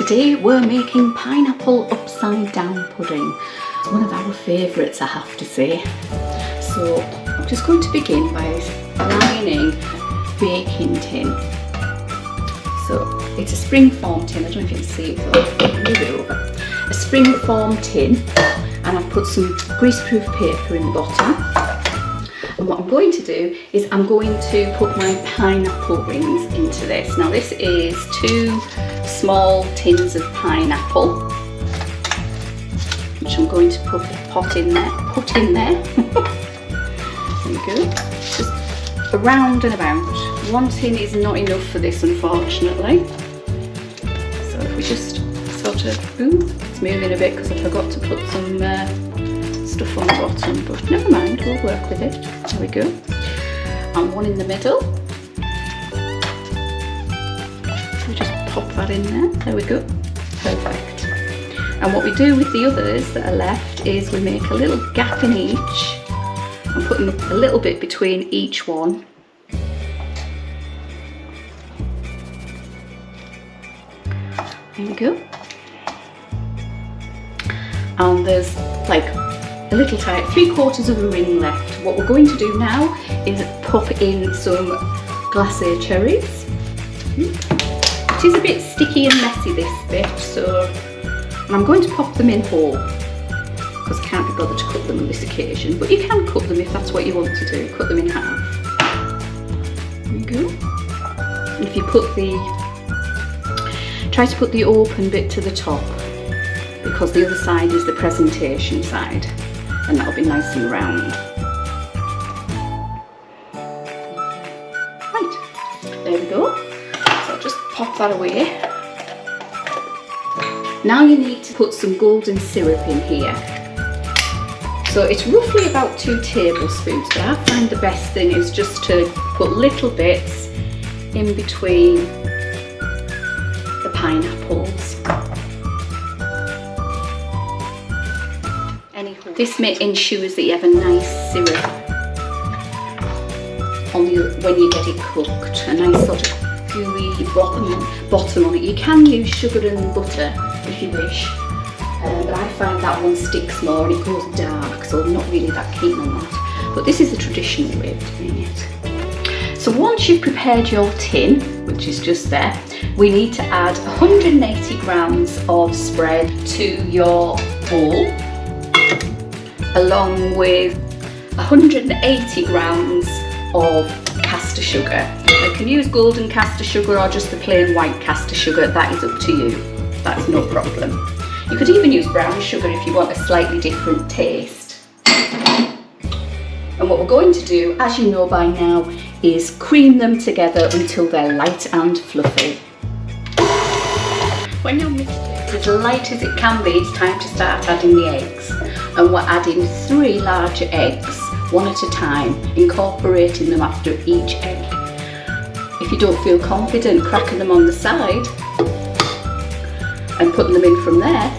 Today we're making pineapple upside down pudding. It's one of our favourites, I have to say. So I'm just going to begin by lining a baking tin. So it's a spring form tin, I don't know if you can see it, but I'll move it over. A spring form tin, and I've put some greaseproof paper in the bottom. And what I'm going to do is I'm going to put my pineapple rings into this. Now this is 2 small tins of pineapple, which I'm going to put in there. There we go. Just around and about. 1 tin is not enough for this, unfortunately. So if we just sort of, it's moving a bit because I forgot to put some stuff on the bottom, but never mind, we'll work with it. There we go. And 1 in the middle. So we just pop that in there. There we go. Perfect. And what we do with the others that are left is we make a little gap in each. I'm putting a little bit between each one. There we go. And there's like a little tight 3/4 of a ring left. What we're going to do now is pop in some glacé cherries. It is a bit sticky and messy, this bit, and I'm going to pop them in whole because I can't be bothered to cut them on this occasion, but you can cut them if that's what you want to do, cut them in half. There we go. And if you try to put the open bit to the top, because the other side is the presentation side, and that'll be nice and round. Right, there we go. So I'll just pop that away. Now you need to put some golden syrup in here. So it's roughly about 2 tablespoons, but I find the best thing is just to put little bits in between the pineapples. This ensures that you have a nice syrup when you get it cooked, a nice sort of gooey bottom on it. You can use sugar and butter if you wish, but I find that one sticks more and it goes dark, so I'm not really that keen on that. But this is the traditional way of doing it. So once you've prepared your tin, which is just there, we need to add 180 grams of spread to your bowl, along with 180 grams of caster sugar. You can use golden caster sugar or just the plain white caster sugar, that is up to you, that's no problem. You could even use brown sugar if you want a slightly different taste. And what we're going to do, as you know by now, is cream them together until they're light and fluffy. When your mixture is as light as it can be, it's time to start adding the eggs. And we're adding 3 larger eggs, 1 at a time, incorporating them after each egg. If you don't feel confident cracking them on the side and putting them in from there,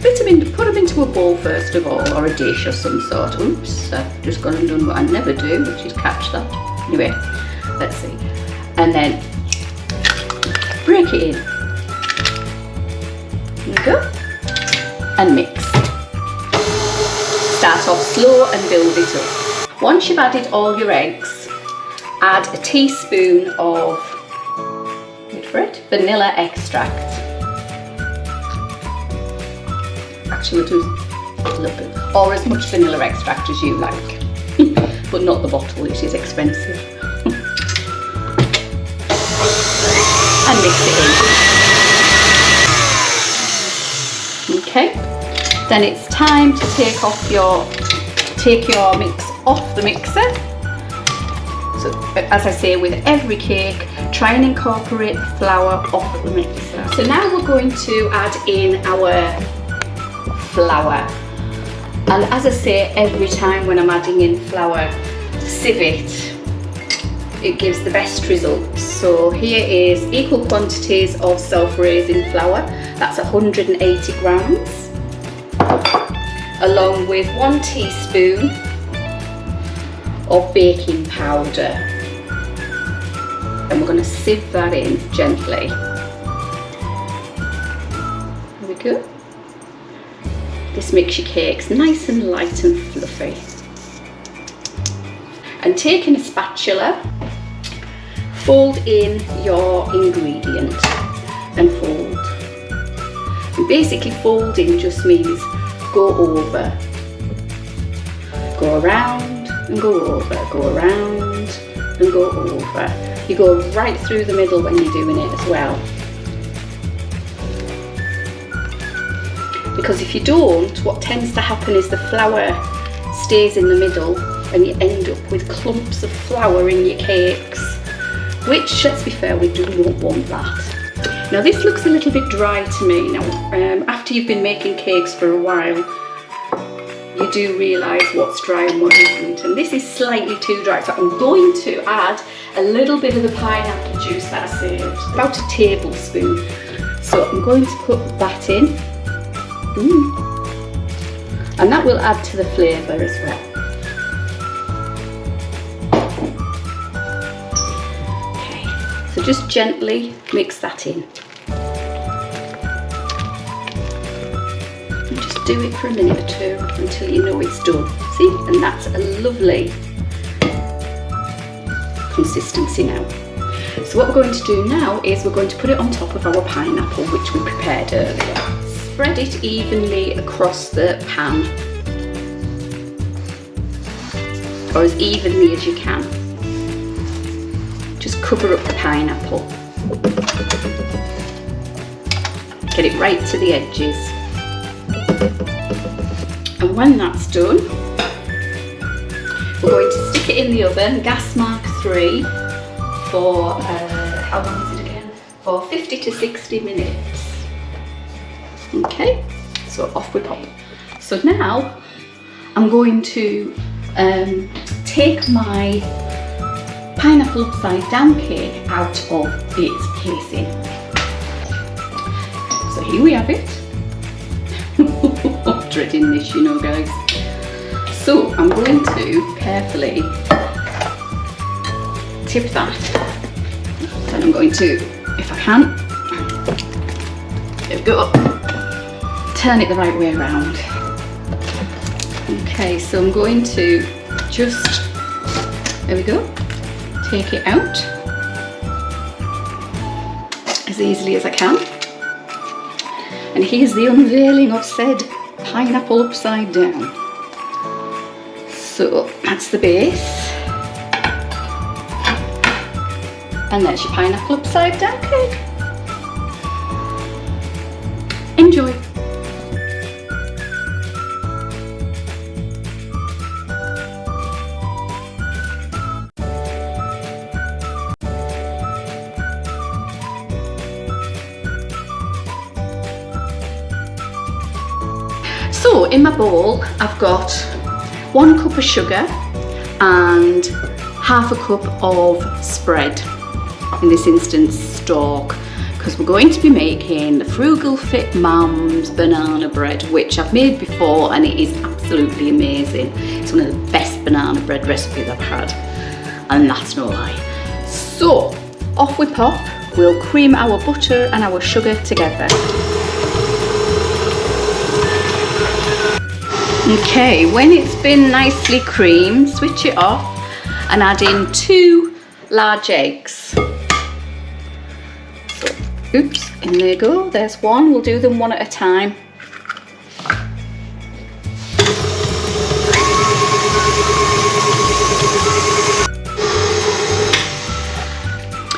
put them into a bowl first of all, or a dish of some sort. Oops, I've just gone and done what I never do, which is catch that. Anyway, let's see. And then break it in. There we go. And mix. Start off slow and build it up. Once you've added all your eggs, add a teaspoon of, wait for it, vanilla extract. Actually we'll do a little bit, or as much vanilla extract as you like, but not the bottle, it is expensive. And mix it in. Okay, then it's time to take your mix off the mixer. So as I say, with every cake, try and incorporate the flour off the mixer. So now we're going to add in our flour. And as I say, every time when I'm adding in flour, sieve it. It gives the best results. So here is equal quantities of self-raising flour. That's 180 grams. Along with 1 teaspoon of baking powder, and we're going to sieve that in gently. go. This makes your cakes nice and light and fluffy. And taking a spatula, fold in your ingredient and fold. And basically folding just means go over, go around and go over, go around and go over. You go right through the middle when you're doing it as well. Because if you don't, what tends to happen is the flour stays in the middle and you end up with clumps of flour in your cakes, which, let's be fair, we do not want that. Now this looks a little bit dry to me. Now after you've been making cakes for a while, you do realise what's dry and what isn't, and this is slightly too dry, so I'm going to add a little bit of the pineapple juice that I saved, about a tablespoon. So I'm going to put that in. And that will add to the flavour as well. Okay, so just gently mix that in. And just do it for a minute or two until you know it's done. See? And that's a lovely consistency now. So what we're going to do now is we're going to put it on top of our pineapple, which we prepared earlier. Spread it evenly across the pan, or as evenly as you can. Just cover up the pineapple. Get it right to the edges. And when that's done, we're going to stick it in the oven, gas mark 3, for, how long is it again? For 50 to 60 minutes. Okay, so off we pop. So now I'm going to take my pineapple upside down cake out of its casing. So here we have it. I'm dreading this, you know, guys. So I'm going to carefully tip that. Then I'm going to, if I can, there we go. Turn it the right way around. Okay, so I'm going to just, there we go, take it out as easily as I can. And here's the unveiling of said pineapple upside down. So that's the base. And there's your pineapple upside down cake. Enjoy. So in my bowl I've got 1 cup of sugar and half a cup of spread, in this instance stalk, because we're going to be making the Frugal Fit Mom's banana bread, which I've made before and it is absolutely amazing. It's one of the best banana bread recipes I've had, and that's no lie. So off we pop, we'll cream our butter and our sugar together. Okay, when it's been nicely creamed, switch it off and add in 2 large eggs. So, oops, in there go, there's 1. We'll do them one at a time.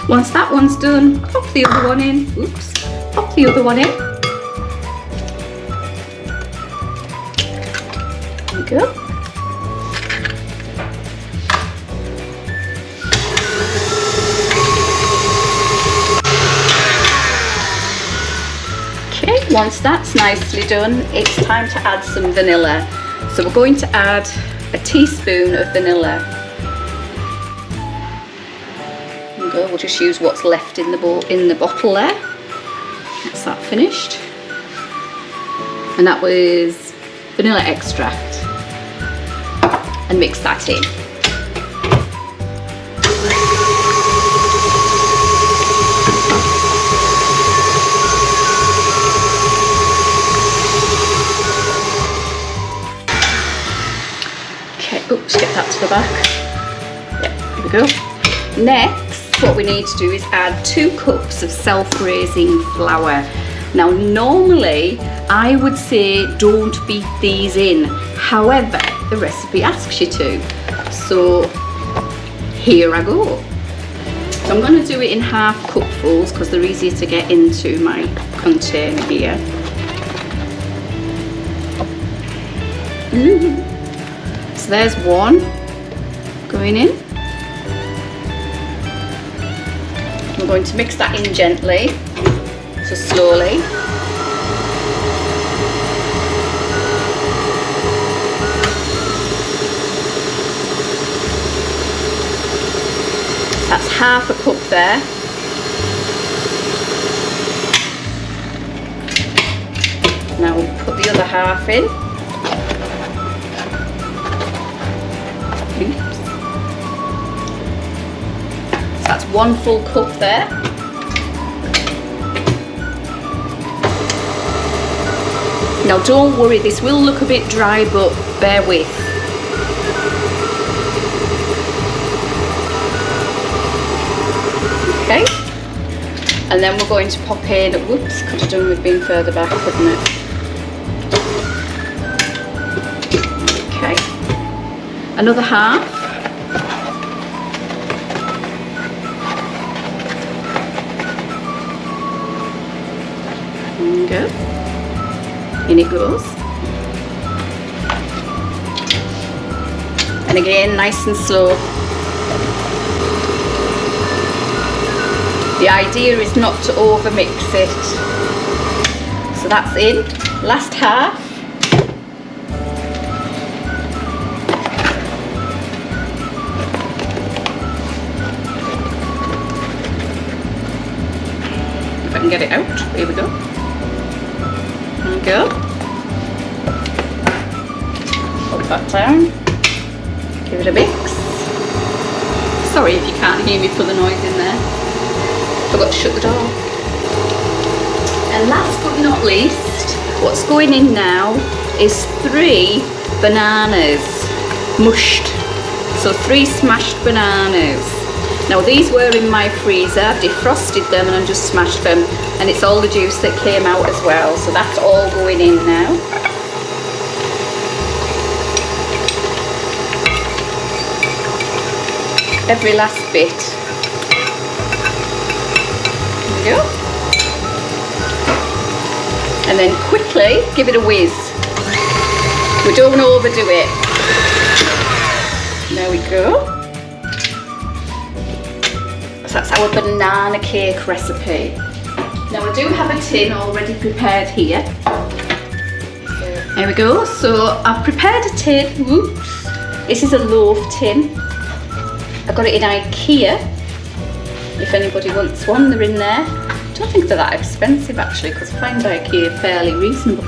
Once that one's done, pop the other one in. Oops, pop the other one in. Go. Okay, once that's nicely done, it's time to add some vanilla. So we're going to add a teaspoon of vanilla. There we go. We'll just use what's left in the bottle there. That's that finished. And that was vanilla extract. And mix that in. to the back. Yeah, here we go. Next, what we need to do is add 2 cups of self-raising flour. Now normally I would say don't beat these in, however the recipe asks you to, so here I go. So I'm going to do it in half cupfuls because they're easier to get into my container here. So there's 1 going in. I'm going to mix that in gently, so slowly. That's half a cup there. Now we'll put the other half in. Oops. So that's 1 full cup there. Now don't worry, this will look a bit dry, but bear with. Okay, and then we're going to pop in, whoops, could have done with being further back, couldn't it? Okay, another half. There we go, in it goes. And again, nice and slow. The idea is not to over mix it. So that's in. Last half. If I can get it out. Here we go. There we go. Put that down. Give it a mix. Sorry if you can't hear me put the noise in there. Forgot to shut the door. And last but not least, what's going in now is 3 bananas, mushed. So 3 smashed bananas. Now these were in my freezer, I've defrosted them and I've just smashed them, and it's all the juice that came out as well. So that's all going in now. Every last bit. Go. And then quickly give it a whiz. We don't want to overdo it. There we go. So that's our banana cake recipe. Now I do have a tin already prepared here. There we go. So I've prepared a tin. Whoops. This is a loaf tin. I got it in IKEA. If anybody wants one, they're in there. I don't think they're that expensive actually, because I find IKEA fairly reasonable.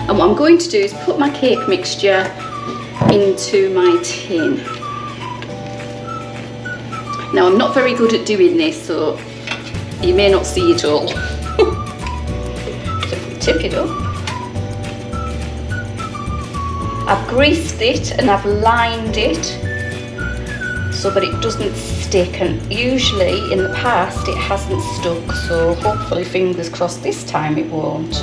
And what I'm going to do is put my cake mixture into my tin. Now I'm not very good at doing this, so you may not see it all. So tip it up. I've greased it and I've lined it so that it doesn't stick, and usually in the past it hasn't stuck, so hopefully, fingers crossed, this time it won't.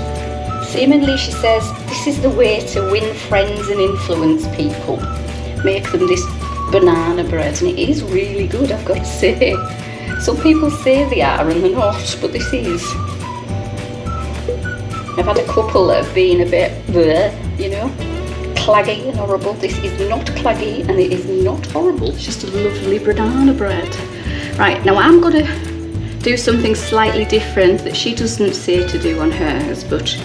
Seemingly she says this is the way to win friends and influence people. Make them this banana bread, and it is really good, I've got to say. Some people say they are and they're not, but this is. I've had a couple that have been a bit bleh, you know, claggy and horrible. This is not claggy and it is not horrible. It's just a lovely banana bread. Right, now I'm going to do something slightly different that she doesn't say to do on hers, but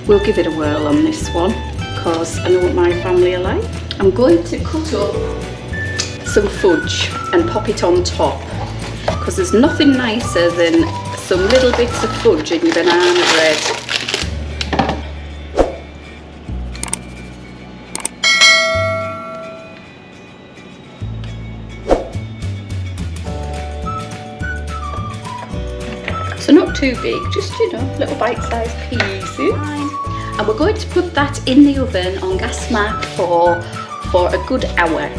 we'll give it a whirl on this one because I know what my family are like. I'm going to cut up some fudge and pop it on top, because there's nothing nicer than some little bits of fudge in your banana bread. So not too big, just, you know, little bite-sized pieces. And we're going to put that in the oven on gas mark for a good hour.